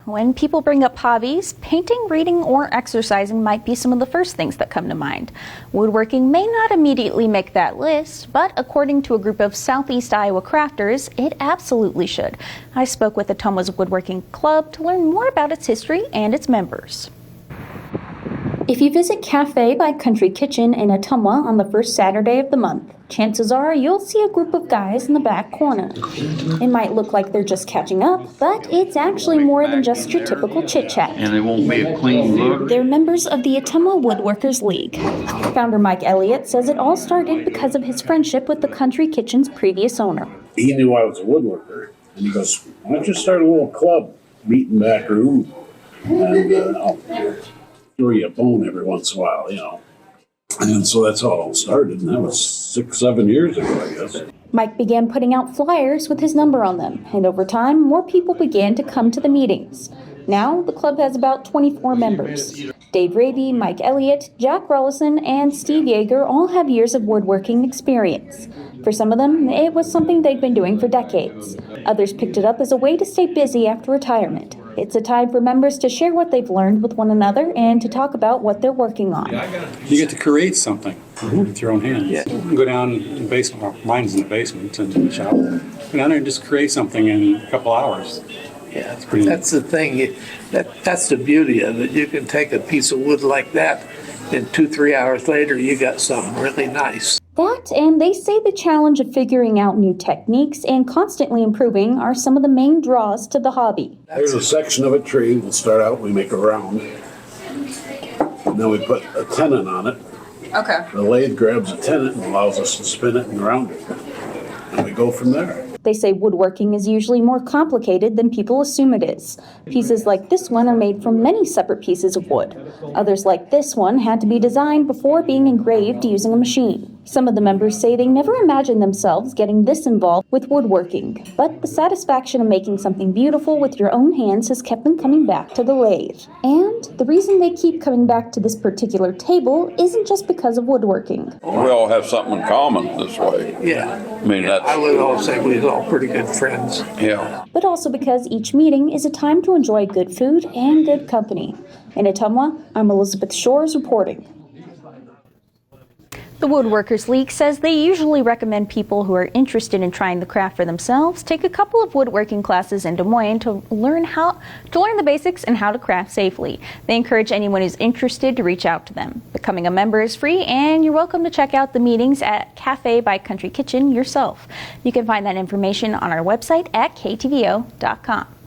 When people bring up hobbies, painting, reading, or exercising might be some of the first things that come to mind. Woodworking may not immediately make that list, but according to a group of Southeast Iowa crafters, it absolutely should. I spoke with Ottumwa's Woodworking Club to learn more about its history and its members. If you visit Cafe by Country Kitchen in Ottumwa on the first Saturday of the month, chances are you'll see a group of guys in the back corner. It might look like they're just catching up, but it's actually more than just your typical chit-chat. And it won't be a clean look. They're members of the Ottumwa Woodworkers League. Founder Mike Elliott says it all started because of his friendship with the Country Kitchen's previous owner. He knew I was a woodworker, and he goes, "Why don't you start a little club, meet in back room, and I'll throw you a bone every once in a while, you know." And so that's how it all started, and that was 6-7 years ago, I guess. Mike began putting out flyers with his number on them, and over time, more people began to come to the meetings. Now, the club has about 24 members. Dave Raby, Mike Elliott, Jack Rollison, and Steve Yeager all have years of woodworking experience. For some of them, it was something they'd been doing for decades. Others picked it up as a way to stay busy after retirement. It's a time for members to share what they've learned with one another and to talk about what they're working on. You get to create something with your own hands. Yeah. You go down in the basement, well, mine's in the basement and in the shop. Go down there and just create something in a couple hours. Yeah, that's the thing. That's the beauty of it. You can take a piece of wood like that, and 2-3 hours later, you got something really nice. That, and they say the challenge of figuring out new techniques and constantly improving are some of the main draws to the hobby. There's a section of a tree. We'll start out, we make a round. And then we put a tenon on it. Okay. The lathe grabs a tenon and allows us to spin it and round it. And we go from there. They say woodworking is usually more complicated than people assume it is. Pieces like this one are made from many separate pieces of wood. Others like this one had to be designed before being engraved using a machine. Some of the members say they never imagined themselves getting this involved with woodworking, but the satisfaction of making something beautiful with your own hands has kept them coming back to the lathe. And the reason they keep coming back to this particular table isn't just because of woodworking. We all have something in common this way. Yeah. I mean, I would all say we're all pretty good friends. Yeah. But also because each meeting is a time to enjoy good food and good company. In Ottumwa, I'm Elizabeth Shores reporting. The Woodworkers League says they usually recommend people who are interested in trying the craft for themselves take a couple of woodworking classes in Des Moines to learn the basics and how to craft safely. They encourage anyone who's interested to reach out to them. Becoming a member is free, and you're welcome to check out the meetings at Cafe by Country Kitchen yourself. You can find that information on our website at KTVO.com.